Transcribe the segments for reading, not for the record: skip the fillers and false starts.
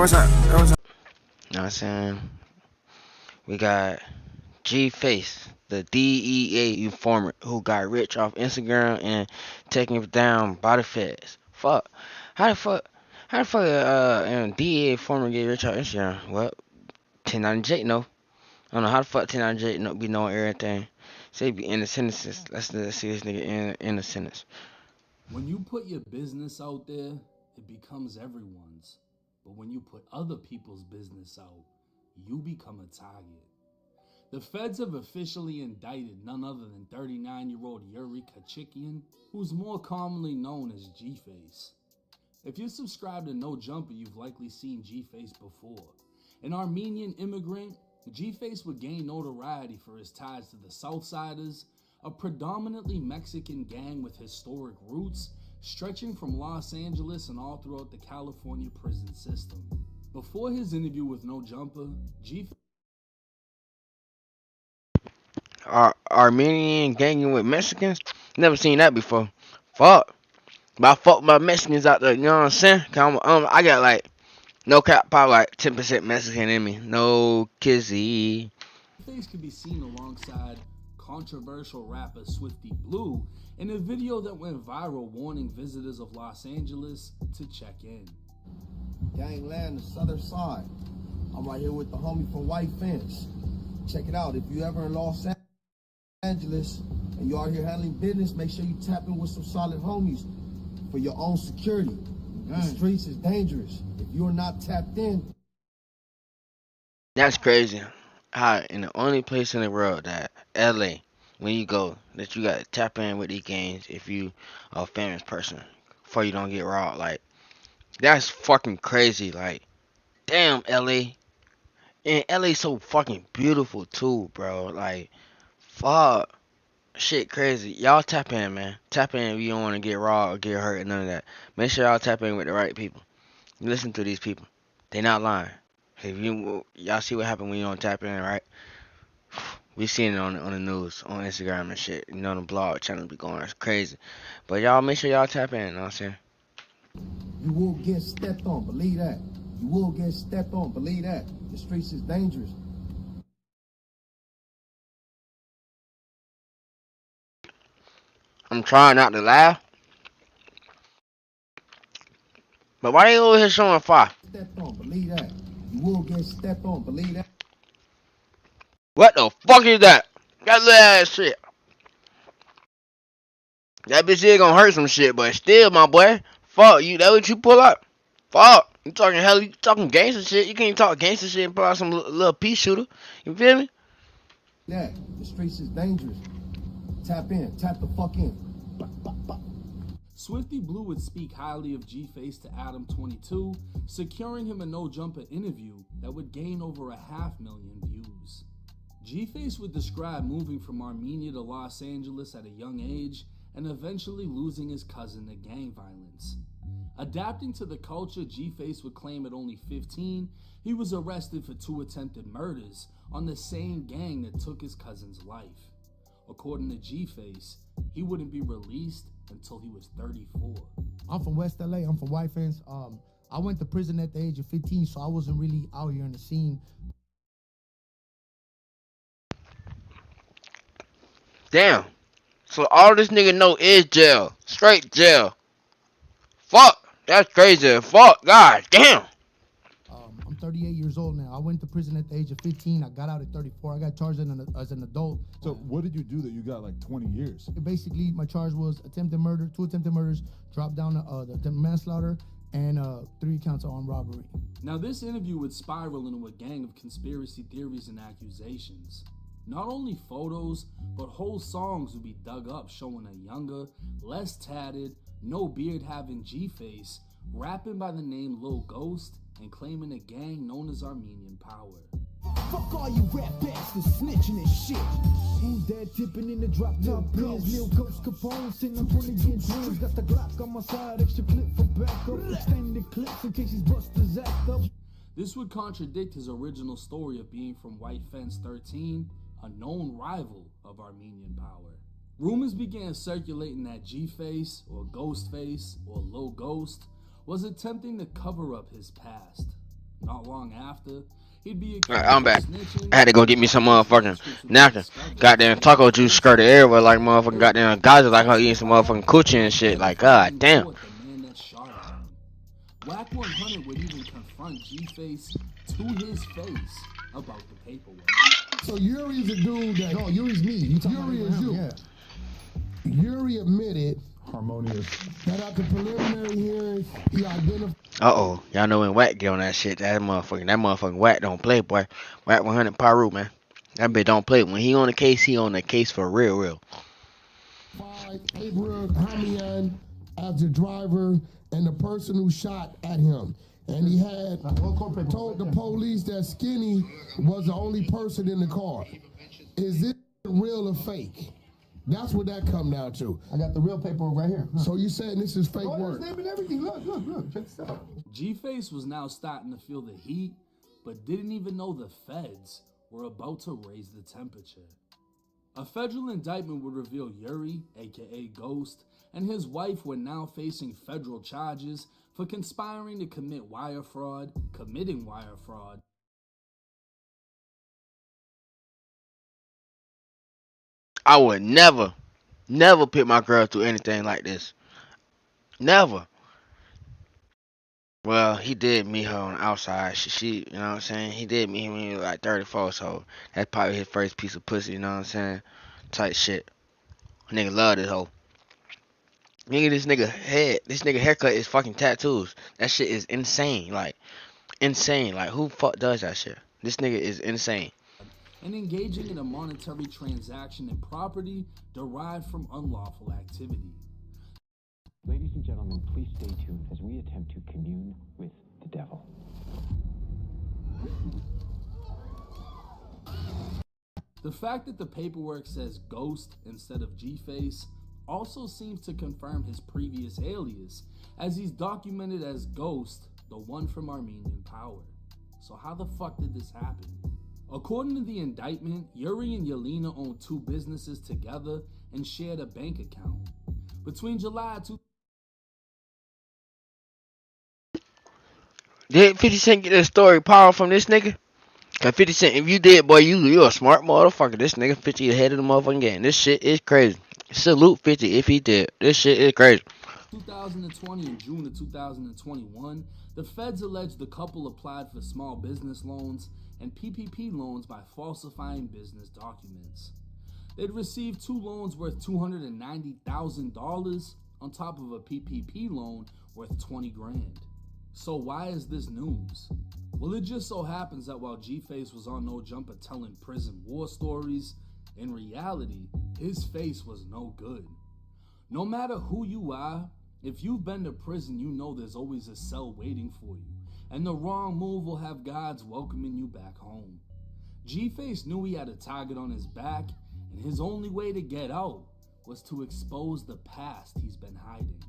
what's up? Hey, what's up? You know what I'm saying? We got G-Face, the DEA informant who got rich off Instagram and taken down by the feds. Fuck. How the fuck? How the fuck DEA informant get rich off Instagram? Well, 1090J know. I don't know how the fuck 1090J know, be knowing everything. Say be in the sentences. Let's see this nigga in the sentence. When you put your business out there, it becomes everyone's. But when you put other people's business out, you become a target. The feds have officially indicted none other than 39-year-old Yuri Kachikian, who's more commonly known as G-Face. If you subscribe to No Jumper, you've likely seen G-Face before. An Armenian immigrant, G-Face would gain notoriety for his ties to the Southsiders, a predominantly Mexican gang with historic roots, stretching from Los Angeles and all throughout the California prison system. Before his interview with No Jumper, G-Face Armenian ganging with Mexicans? Never seen that before. Fuck. But I fuck my Mexicans out there, you know what I'm saying? I got like, no cap, probably like 10% Mexican in me. No kizzy. could be seen alongside controversial rapper Swifty Blue in a video that went viral warning visitors of Los Angeles to check in. Gangland, the southern side. I'm right here with the homie from White Fence. Check it out. If you ever in Los Angeles and you are here handling business, make sure you tap in with some solid homies for your own security. The streets is dangerous. If you're not tapped in. That's crazy. How in the only place in the world that LA, when you go, that you gotta tap in with these gangs if you are a famous person before you don't get robbed. Like, that's fucking crazy. Like, damn LA. And LA so fucking beautiful too, bro. Like, fuck. Shit crazy. Y'all tap in, man. Tap in if you don't want to get robbed or get hurt and none of that. Make sure y'all tap in with the right people. Listen to these people. They not lying. If y'all see what happened when you don't tap in, right? We seen it on the news, on Instagram and shit. You know, the blog channel be going, it's crazy. But y'all make sure y'all tap in, you know what I'm saying? You will get stepped on, believe that. You will get stepped on, believe that. The streets is dangerous. I'm trying not to laugh. But why they over here showing fire? Stepped on, believe that. You will get stepped on, believe that. What the fuck is that? That little ass shit. That bitch here gonna hurt some shit, but still, my boy. Fuck, you, that what you pull up? Fuck, you talking hell, you talking gangster shit. You can't talk gangster shit and pull out some little pea shooter. You feel me? That. The streets is dangerous. Tap in, tap the fuck in. Swifty Blue would speak highly of G-Face to Adam22, securing him a No Jumper interview that would gain over 500,000 views. G-Face would describe moving from Armenia to Los Angeles at a young age and eventually losing his cousin to gang violence. Adapting to the culture, G-Face would claim at only 15, he was arrested for 2 attempted murders on the same gang that took his cousin's life. According to G-Face, he wouldn't be released until he was 34. I'm from West LA. I'm from White Fence. I went to prison at the age of 15, so I wasn't really out here in the scene. Damn. So all this nigga know is jail. Straight jail. Fuck. That's crazy. Fuck. God damn. I'm 38 years old now. I went to prison at the age of 15. I got out at 34. I got charged as an adult. So what did you do that you got like 20 years? Basically, my charge was attempted murder, 2 attempted murders, dropped down the manslaughter, and 3 counts of armed robbery. Now this interview would spiral into a gang of conspiracy theories and accusations. Not only photos, but whole songs would be dug up showing a younger, less tatted, no beard having G-Face, rapping by the name Lil Ghost, and claiming a gang known as Armenian Power. Fuck all you rap bastards snitching and shit. Who's that tipping in the drop top bills? Lil Ghost Capone sitting on 20 inch rims. Got the Glock on my side, extra clip for backup. Extended clips in case these busters act up. This would contradict his original story of being from White Fence 13, a known rival of Armenian Power. Rumors began circulating that G-Face, or Ghostface, or Lil Ghost, was attempting to cover up his past. Not long after, he'd be accused Alright, I'm of back. snitching. I had to go get me some motherfucking Transcripts would be napkin. discovered, Goddamn saying taco that juice Ghost skirted had everywhere like killed motherfucking Yuri. goddamn guys like her eating some motherfucking 65 coochie and shit. Like, identified god in damn. court the man that shot at him. Whack 100 would even confront G-Face to his face about the paperwork. So Yuri's a dude that. No, Yuri's me. Yuri is you. Yeah. Yuri admitted Harmonious. that at the preliminary hearings, he identified. Uh-oh. Y'all know when Wack get on that shit, that motherfucking Wack don't play, boy. Wack 100 Paru, man. That bitch don't play. When he on the case, he on the case for real. Abraham Hamian as the driver and the person who shot at him. And he had told the police that Skinny was the only person in the car. Is it real or fake? That's what that come down to. I got the real paperwork right here. So you saying this is fake work? His name and everything. Look. Check this out. G-Face was now starting to feel the heat, but didn't even know the feds were about to raise the temperature. A federal indictment would reveal Yuri, aka Ghost, and his wife were now facing federal charges for conspiring to commit wire fraud, committing wire fraud, I would never put my girl through anything like this. Never. Well, he did meet her on the outside. She you know what I'm saying? He did meet him when he was like 34, so that's probably his first piece of pussy, you know what I'm saying? Type shit. Nigga love this hoe. Nigga, this nigga haircut is fucking tattoos. That shit is insane. Like, insane. Like, who fuck does that shit? This nigga is insane. and engaging in a monetary transaction in property derived from unlawful activity. Ladies and gentlemen, please stay tuned as we attempt to commune with the devil. The fact that the paperwork says Ghost instead of G-Face also seems to confirm his previous alias, as he's documented as Ghost, the one from Armenian Power. So how the fuck did this happen? According to the indictment, Yuri and Yelena owned two businesses together and shared a bank account. Between July 2 Did 50 Cent get that story power from this nigga? Cause 50 Cent, if you did, boy, you a smart motherfucker. This nigga 50 ahead of the motherfucking game. This shit is crazy. Salute 50 if he did. This shit is crazy. 2020 and June of 2021, the feds alleged the couple applied for small business loans and PPP loans by falsifying business documents. They'd received two loans worth $290,000 on top of a PPP loan worth 20 grand. So why is this news? Well, it just so happens that while G-Face was on No Jumper telling prison war stories, in reality, his face was no good. No matter who you are, if you've been to prison, you know there's always a cell waiting for you, and the wrong move will have guards welcoming you back home. G-Face knew he had a target on his back, and his only way to get out was to expose the past he's been hiding.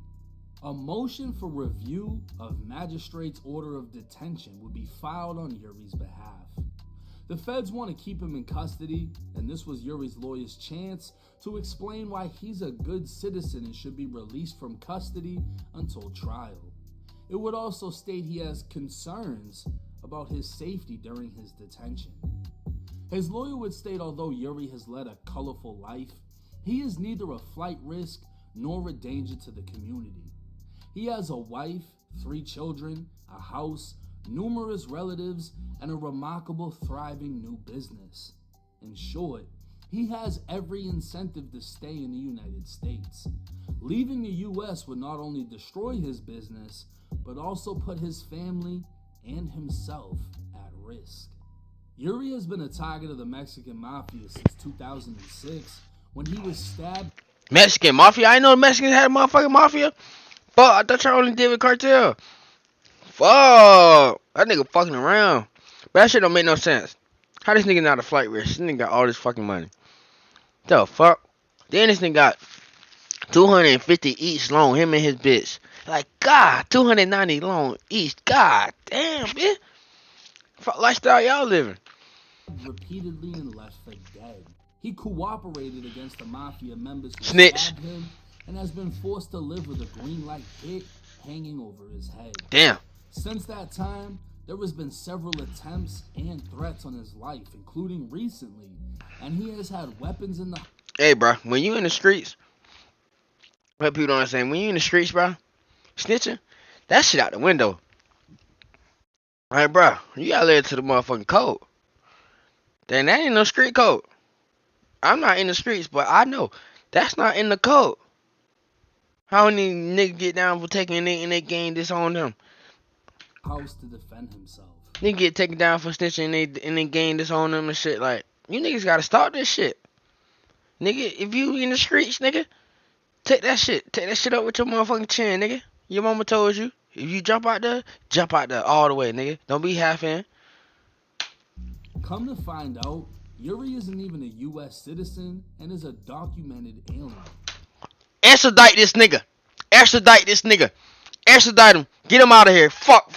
A motion for review of magistrate's order of detention would be filed on Yuri's behalf. The feds want to keep him in custody, and this was Yuri's lawyer's chance to explain why he's a good citizen and should be released from custody until trial. It would also state he has concerns about his safety during his detention. His lawyer would state although Yuri has led a colorful life, he is neither a flight risk nor a danger to the community. He has a wife, 3 children, a house, numerous relatives, and a remarkable thriving new business. In short, he has every incentive to stay in the United States. Leaving the US would not only destroy his business, but also put his family and himself at risk. Yuri has been a target of the Mexican Mafia since 2006 when he was stabbed. Mexican mafia? I didn't know the Mexicans had a motherfucking mafia. Fuck, I thought y'all only did with cartel. Fuck, that nigga fucking around. But that shit don't make no sense. How this nigga not a flight risk? This nigga got all this fucking money. The fuck? Then this nigga got 250 each loan, him and his bitch. Like, God, 290 loan each. God damn, bitch. Fuck lifestyle y'all living. Repeatedly and left for dead. He cooperated against the mafia members who Snitch. stabbed him and has been forced to live with a green light hit hanging over his head. Damn. Since that time, There has been several attempts and threats on his life, including recently, and he has had weapons in the... Hey, bro, when you in the streets, what people don't understand, when you in the streets, bro, snitching, that shit out the window. Like, bro, you gotta live to the motherfucking code. Then that ain't no street code. I'm not in the streets, but I know that's not in the code. How many niggas get down for taking a nigga and they gain this on them? house to defend himself. Nigga get taken down for snitching and they gain this on them and shit. Like, you niggas gotta stop this shit. Nigga, if you in the streets, nigga, take that shit up with your motherfucking chin, nigga. Your mama told you. If you jump out there all the way, nigga. Don't be half in. Come to find out, Yuri isn't even a U.S. citizen and is a documented alien. Extradite this nigga. Extradite this nigga. Extradite him. Get him out of here. Fuck.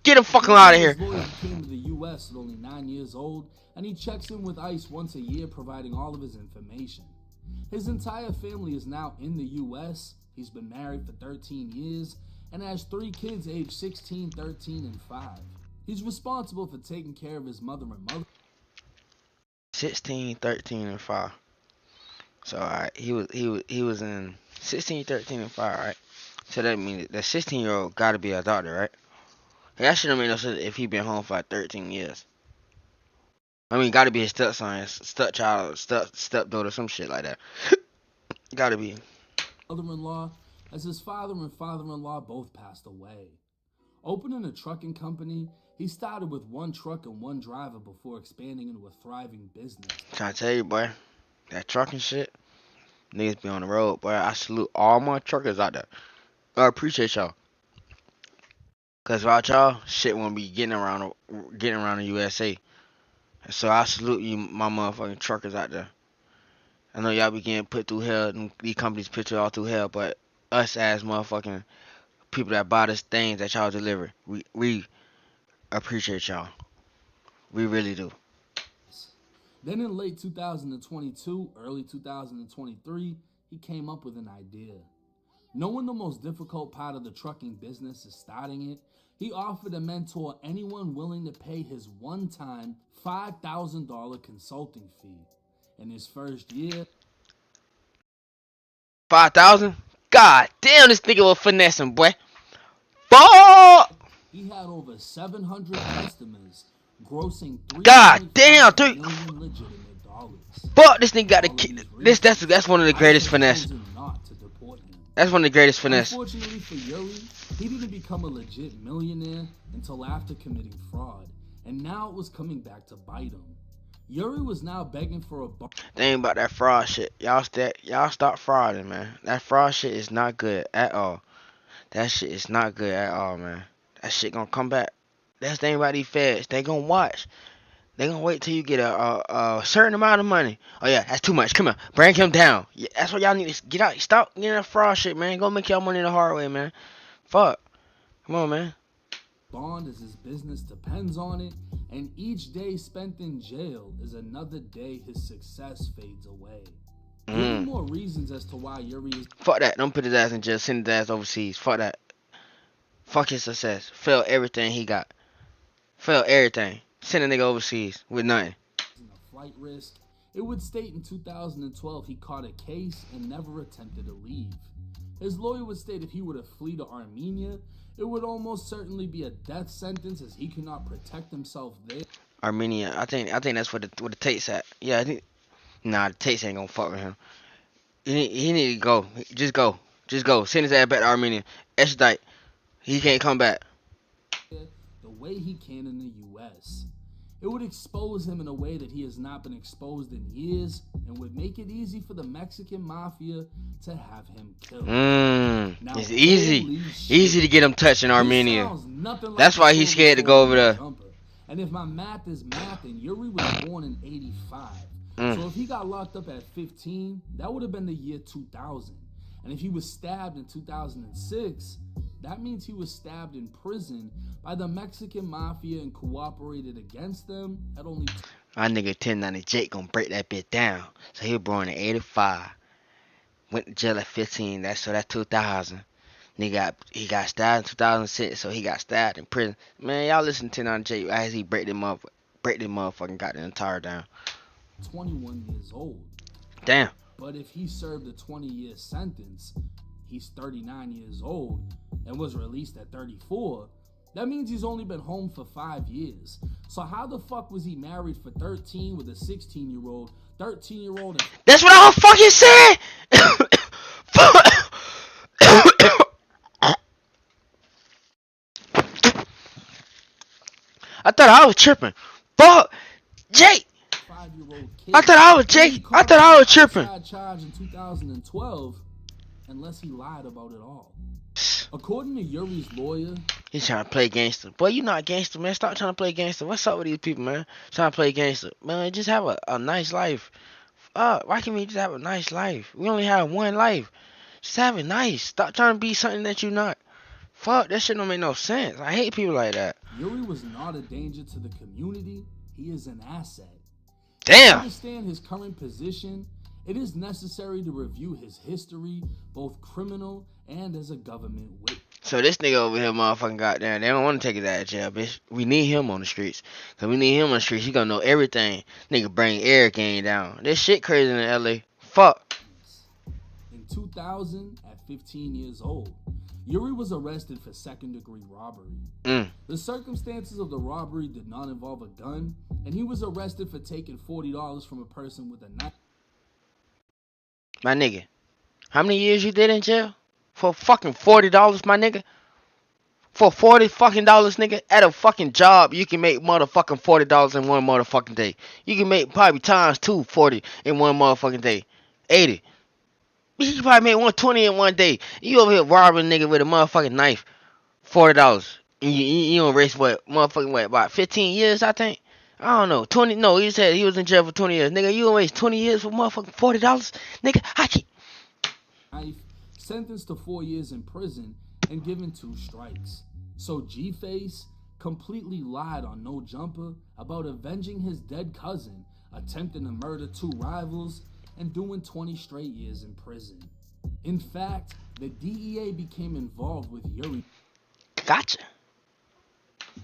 Get him fucking out of here. His lawyer came to the U.S. at only 9 years old, and he checks in with ICE once a year, providing all of his information. His entire family is now in the U.S. He's been married for 13 years and has 3 kids aged 16, 13, and 5. He's responsible for taking care of his mother and mother. 16, 13, and 5. So alright, he was in 16, 13, and 5, right? So that means that 16-year-old gotta be a doctor, right? That shouldn't make no sense if he been home for like 13 years. I mean, gotta be his stepson, stepchild, stepdaughter, some shit like that. Gotta be. Mother-in-law, as his father and father-in-law both passed away. Opening a trucking company, he started with 1 truck and 1 driver before expanding into a thriving business. Trying to tell you, boy, that trucking shit, niggas be on the road, boy. I salute all my truckers out there. I appreciate y'all. Cause without y'all, shit won't be getting around the USA. So I salute you, my motherfucking truckers out there. I know y'all be getting put through hell, and these companies put you all through hell, but us as motherfucking people that buy this things that y'all deliver, we appreciate y'all. We really do. Then in late 2022, early 2023, he came up with an idea. Knowing the most difficult part of the trucking business is starting it, he offered to mentor anyone willing to pay his one-time $5,000 consulting fee. In his first year, 5,000? God damn, this nigga was finessing, boy. Fuck! he had over 700 customers, grossing God damn, $3.5 million legitimate dollars. Fuck, this nigga got a kid. That's one of the greatest finesse. That's one of the greatest finesse. Unfortunately for Yuri, he didn't become a legit millionaire until after committing fraud, and now it was coming back to bite him. Yuri was now begging for a They ain't about that fraud shit. Y'all stop frauding, man. That fraud shit is not good at all. That shit is not good at all, man. That shit gonna come back. That's the thing about these feds. They gonna watch. They gonna wait till you get a certain amount of money. Oh yeah, that's too much. Come on, bring him down. Yeah, that's what y'all need to get out. Stop getting that fraud shit, man. Go make y'all money the hard way, man. Fuck. Come on, man. bond as his business depends on it, and each day spent in jail is another day his success fades away. Giving more reasons as to why Yuri is... Fuck that. Don't put his ass in jail. Send his ass overseas. Fuck that. Fuck his success. Fail everything he got. Fail everything. Send a nigga overseas with nothing. A flight risk. It would state in 2012 he caught a case and never attempted to leave. His lawyer would state if he were to flee to Armenia, it would almost certainly be a death sentence as he could not protect himself there. Armenia. I think that's where the Tate's at. Yeah, I think. Nah, the Tate's ain't gonna fuck with him. He need to go. Just go. Just go. Send his ass back to Armenia. Extradite. He can't come back. The way he can in the U.S. It would expose him in a way that he has not been exposed in years and would make it easy for the Mexican mafia to have him killed. Now, it's easy to get him touched in Armenia. That's why he's scared to go over there. And if my math is math, and Yuri was born in 85. So if he got locked up at 15, that would have been the year 2000. And if he was stabbed in 2006, that means he was stabbed in prison by the Mexican mafia and cooperated against them at only... My nigga 1090 Jake gonna break that bitch down. So he was born in 85. Went to jail at 15. That's 2000. He got stabbed in 2006, so he got stabbed in prison. Man, y'all listen to 10 on J as he break them motherfucking goddamn tire down. 21 years old. Damn. But if he served a 20-year sentence, he's 39 years old and was released at 34. That means he's only been home for 5 years. So how the fuck was he married for 13 with a 16-year-old, 13-year-old? That's what I fucking said. I thought I was tripping. Fuck, Jake. 5-year-old kid. I thought I was Jake. I thought I was tripping. Charge in 2012, unless he lied about it all. According to Yuri's lawyer, he's trying to play gangster. Boy, you not gangster, man. Stop trying to play gangster. What's up with these people, man? Trying to play gangster. Man, just have a nice life. Why can't we just have a nice life? We only have one life. Just have it nice. Stop trying to be something that you're not. Fuck, that shit don't make no sense. I hate people like that. Yuri was not a danger to the community. He is an asset. Damn. To understand his current position, it is necessary to review his history, both criminal and as a government witness. So this nigga over here, motherfucking goddamn, they don't want to take his ass to jail, bitch. We need him on the streets. Cause we need him on the streets. He gonna know everything. Nigga bring air game down. This shit crazy in LA. Fuck. In 2000, at 15 years old, Yuri was arrested for second-degree robbery. The circumstances of the robbery did not involve a gun, and he was arrested for taking $40 from a person with a knife. My nigga, how many years you did in jail? For fucking $40, my nigga? For $40 fucking dollars, nigga? At a fucking job, you can make motherfucking $40 in one motherfucking day. You can make probably times 240 in one motherfucking day. 80. You can probably make 120 in one day. You over here robbing a nigga with a motherfucking knife. $40. And you don't race what? Motherfucking what? About 15 years, I think? I don't know. 20. No, he said he was in jail for 20 years. Nigga, you gonna waste 20 years for motherfucking $40? Nigga, I can't. Knife, sentenced to 4 years in prison and given 2 strikes. So G-Face completely lied on No Jumper about avenging his dead cousin, attempting to murder 2 rivals, and doing 20 straight years in prison. In fact, the DEA became involved with Yuri. Gotcha.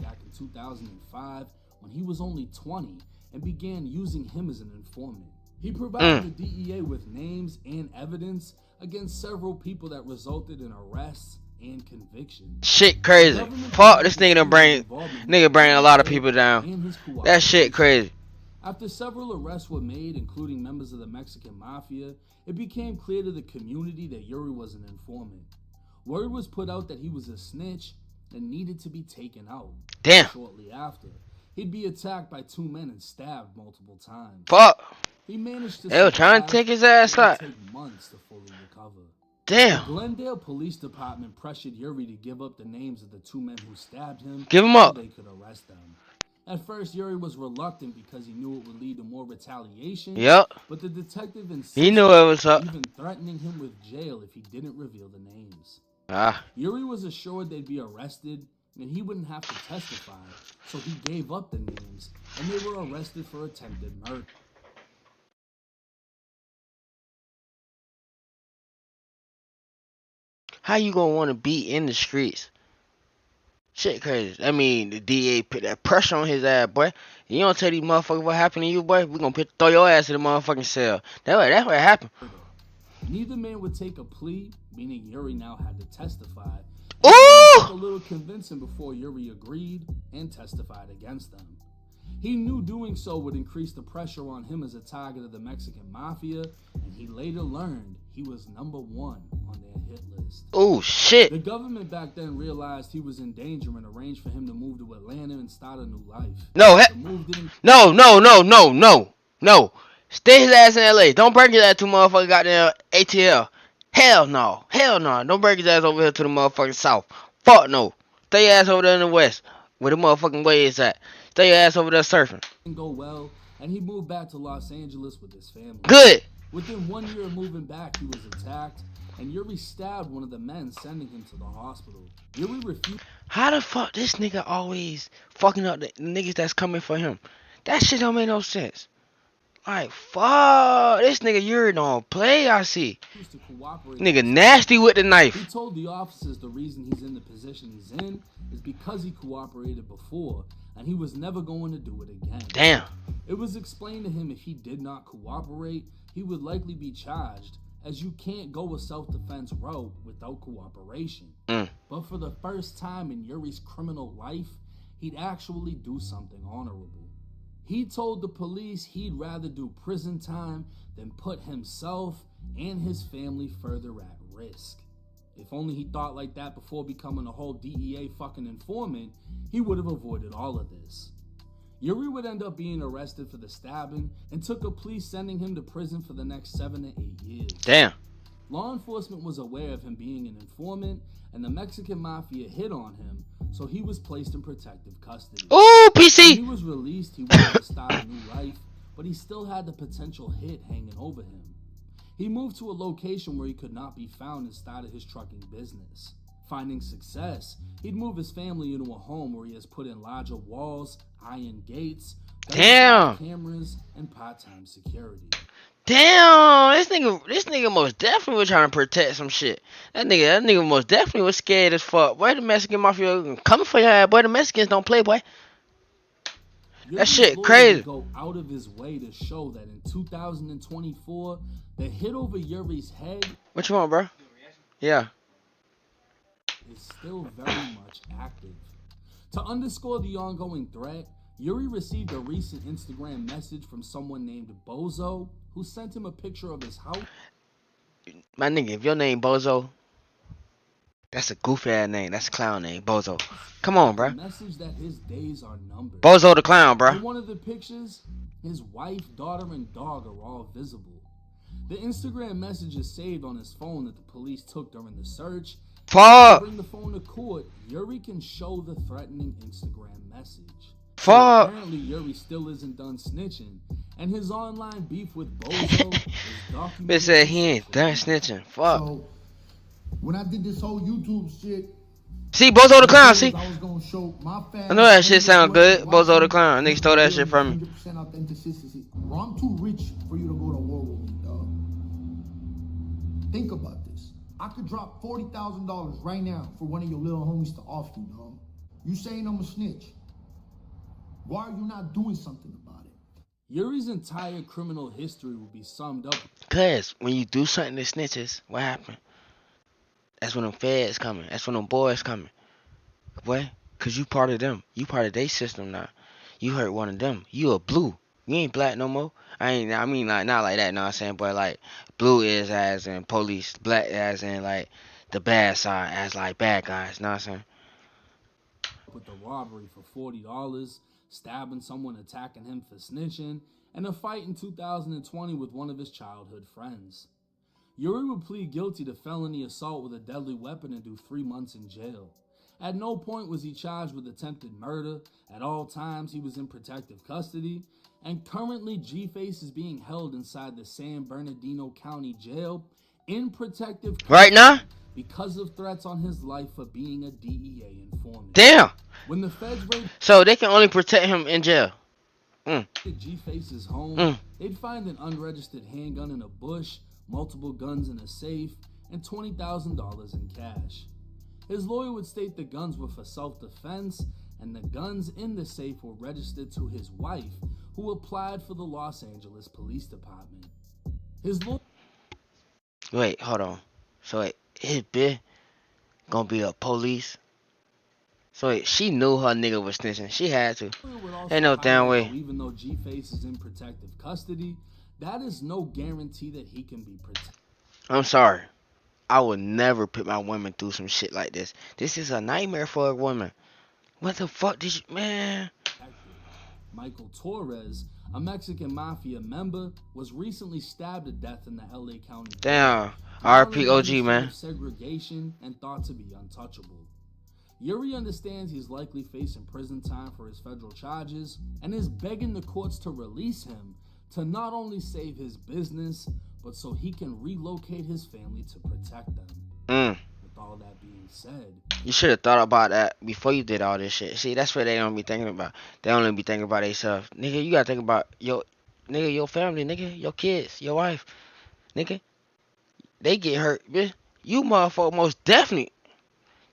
Back in 2005, when he was only 20, and began using him as an informant. He provided the DEA with names and evidence against several people that resulted in arrests and convictions. Shit crazy. Fuck, this nigga bring a lot of people down. That shit crazy. After several arrests were made, including members of the Mexican Mafia, it became clear to the community that Yuri was an informant. Word was put out that he was a snitch and needed to be taken out. Damn. Shortly after, he'd be attacked by 2 men and stabbed multiple times. Fuck. He managed to they were trying to take his ass out. Take months to fully recover. Damn. The Glendale Police Department pressured Yuri to give up the names of the 2 men who stabbed him. Give him up. So they could arrest them. At first, Yuri was reluctant because he knew it would lead to more retaliation. Yep. But the detective insisted, he knew it was up. even threatening him with jail if he didn't reveal the names. Ah. Yuri was assured they'd be arrested and he wouldn't have to testify, so he gave up the names, and they were arrested for attempted murder. How you gonna want to be in the streets? Shit crazy. I mean, the DA put that pressure on his ass, boy. You don't tell these motherfuckers what happened to you, boy. We gonna throw your ass in the motherfucking cell. That's what happened. Neither man would take a plea, meaning Yuri now had to testify. Ooh! It took a little convincing before Yuri agreed and testified against them. He knew doing so would increase the pressure on him as a target of the Mexican Mafia, and he later learned he was number 1 on their hit list. Oh, shit. The government back then realized he was in danger and arranged for him to move to Atlanta and start a new life. No, no. Stay his ass in LA. Don't bring his ass to motherfucking goddamn ATL. Hell no. Don't bring his ass over here to the motherfucking South. Fuck no. Stay your ass over there in the West, where the motherfucking way is at. Stay your ass over there surfing. Didn't go well, and he moved back to Los Angeles with his family. Good. Within 1 year of moving back, he was attacked, and Yuri stabbed one of the men, sending him to the hospital. Yuri refused. How the fuck this nigga always fucking up the niggas that's coming for him? That shit don't make no sense. Like, fuck. This nigga Yuri don't play, I see. To cooperate Nigga with nasty with the He knife. told the officers the reason he's in the position he's in is because he cooperated before, and he was never going to do it again. Damn. It was explained to him if he did not cooperate, he would likely be charged, as you can't go a self-defense route without cooperation. But for the first time in Yuri's criminal life, he'd actually do something honorable. He told the police he'd rather do prison time than put himself and his family further at risk. If only he thought like that before becoming a whole DEA fucking informant, he would have avoided all of this. Yuri would end up being arrested for the stabbing and took a plea sending him to prison for the next 7 to 8 years. Damn. Law enforcement was aware of him being an informant, and the Mexican mafia hit on him, so he was placed in protective custody. Ooh, When he PC. was released, he wanted to start a new life, but he still had the potential hit hanging over him. He moved to a location where he could not be found and started his trucking business. Finding success, he'd move his family into a home where he has put in larger walls, iron gates, Damn. cameras, and part-time security. Damn, this nigga most definitely was trying to protect some shit. That nigga most definitely was scared as fuck. Boy, the Mexican mafia coming for your ass. Boy, the Mexicans don't play, boy. That shit crazy. Go out of his way to show that in 2024, the hit over Yuri's head What you want, bro? Yeah. is still very much active. To underscore the ongoing threat, Yuri received a recent Instagram message from someone named Bozo, who sent him a picture of his house. My nigga, if your name Bozo, that's a goofy ass name. That's a clown name, Bozo. Come on, bro. A message that his days are numbered. Bozo the clown, bro. In one of the pictures, his wife, daughter, and dog are all visible. The Instagram message is saved on his phone that the police took during the search. To Fuck. bring the phone to court, Yuri can show the threatening Instagram message. Fuck. Apparently, Yuri still isn't done snitching, and his online beef with Bozo is documented. Bitch said he ain't done snitching. Fuck. So when I did this whole YouTube shit, See, Bozo the clown, see? I was gonna show my fans. I know that shit sound good. Bozo the clown. Nigga stole that shit from me. 100% authenticity. Bro, I'm too rich for you to go to war with me, dog. Think about this. I could drop $40,000 right now for one of your little homies to off you, dog. You saying I'm a snitch? Why are you not doing something about it? Yuri's entire criminal history will be summed up. Cause when you do something to snitches, what happen? That's when them feds coming. That's when them boys coming. Boy, cause you part of them. You part of their system now. You hurt one of them. You a blue. You ain't black no more. I mean like not like that, know what I'm saying? But like blue is as in police, black as in like the bad side, as like bad guys, know what I'm saying? With the robbery for $40, stabbing someone, attacking him for snitching, and a fight in 2020 with one of his childhood friends. Yuri would plead guilty to felony assault with a deadly weapon and do 3 months in jail. At no point was he charged with attempted murder. At all times, he was in protective custody. And currently, G-Face is being held inside the San Bernardino County Jail in protective custody Right now? because of threats on his life for being a DEA informant. Damn. When the feds raided So they can only protect him in jail. G-Face's home, they'd find an unregistered handgun in a bush, multiple guns in a safe, and $20,000 in cash. His lawyer would state the guns were for self-defense, and the guns in the safe were registered to his wife, who applied for the Los Angeles Police Department. His lawyer... Wait, hold on. So wait, his bitch gonna be a police? So wait, she knew her nigga was snitching. She had to. Ain't no damn way. Even though G-Face is in protective custody, that is no guarantee that he can be protected. I'm sorry. I would never put my woman through some shit like this. This is a nightmare for a woman. What the fuck did you, man? Michael Torres, a Mexican mafia member, was recently stabbed to death in the LA County. Damn. RP OG, man. Segregation and thought to be untouchable. Yuri understands he's likely facing prison time for his federal charges and is begging the courts to release him to not only save his business, but so he can relocate his family to protect them. With all that being said, you should have thought about that before you did all this shit. See, that's what they don't be thinking about. They only be thinking about themselves. Nigga, you gotta think about nigga, your family, nigga, your kids, your wife, nigga, they get hurt, bitch. You motherfucker most definitely,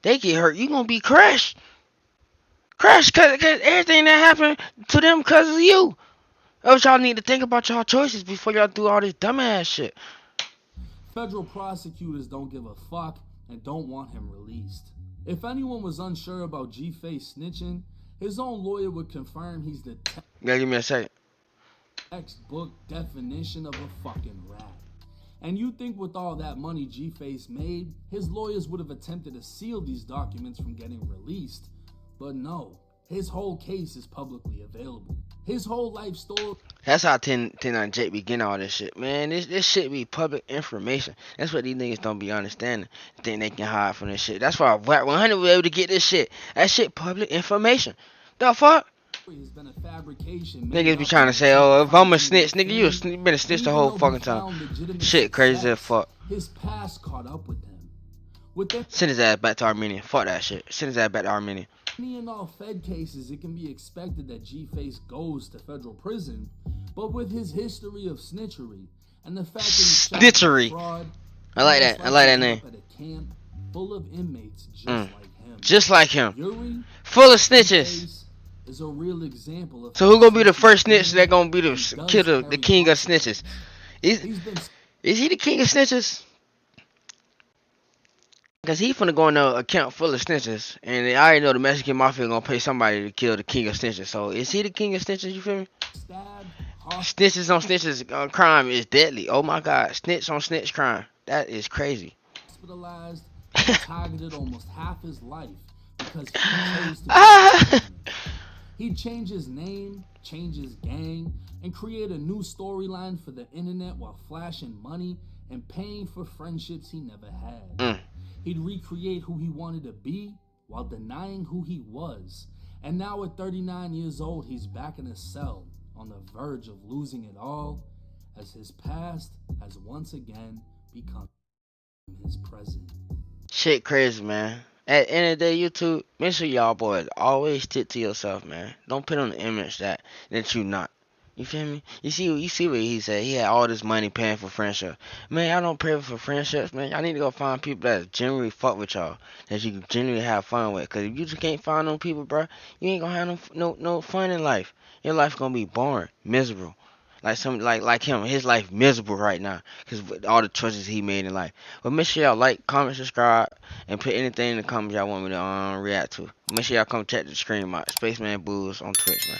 they get hurt. You gonna be crushed. Crushed, cause everything that happened to them cause of you. That's what y'all need to think about y'all choices before y'all do all this dumbass shit. Federal prosecutors don't give a fuck and don't want him released. If anyone was unsure about G-Face snitching, his own lawyer would confirm he's the Yeah, give me a second. textbook definition of a fucking rat. And you think with all that money G-Face made, his lawyers would have attempted to seal these documents from getting released. But no, his whole case is publicly available. His whole life story. That's how 10 Jake be getting all this shit, man. This shit be public information. That's what these niggas don't be understanding. Think they can hide from this shit. That's why Whack 100 was able to get this shit. That shit public information. The fuck? Has been a fabrication. Niggas be trying to say, oh, if I'm a snitch, nigga, you been a snitch the whole fucking time. Shit crazy as fuck. His past caught up with him. Send his ass back to Armenia. Fuck that shit. Send his ass back to Armenia. In all Fed cases, it can be expected that G-Face goes to federal prison, but with his history of snitchery and the fact that he snitchery. Fraud, I like that. I like that name. At a camp full of inmates just like him. Just like him. Yuri, full of snitches. Is a real example of. So who gonna be the first snitch that gonna be the killer, the king of snitches? Is he the king of snitches? Cause he finna go in an account full of snitches, and I already know the Mexican mafia gonna pay somebody to kill the king of snitches. So is he the king of snitches? You feel me? Snitches on snitches crime is deadly. Oh my God, snitch on snitch crime. That is crazy. Hospitalized, targeted almost half his life because he chose to. He'd change his name, change his gang, and create a new storyline for the internet while flashing money and paying for friendships he never had. He'd recreate who he wanted to be while denying who he was. And now at 39 years old, he's back in a cell on the verge of losing it all as his past has once again become his present. Shit crazy, man. At the end of the day, YouTube, make sure y'all boys always stick to yourself, man. Don't put on the image that you not. You feel me? You see what he said. He had all this money paying for friendship. Man, y'all don't pay for friendships, man. Y'all need to go find people that genuinely fuck with y'all, that you can genuinely have fun with. Cause if you just can't find them people, bro, you ain't gonna have no fun in life. Your life gonna be boring, miserable. Like him, his life miserable right now because all the choices he made in life. But make sure y'all like, comment, subscribe, and put anything in the comments y'all want me to react to. Make sure y'all come check the screen out. Spaceman Booze on Twitch, man.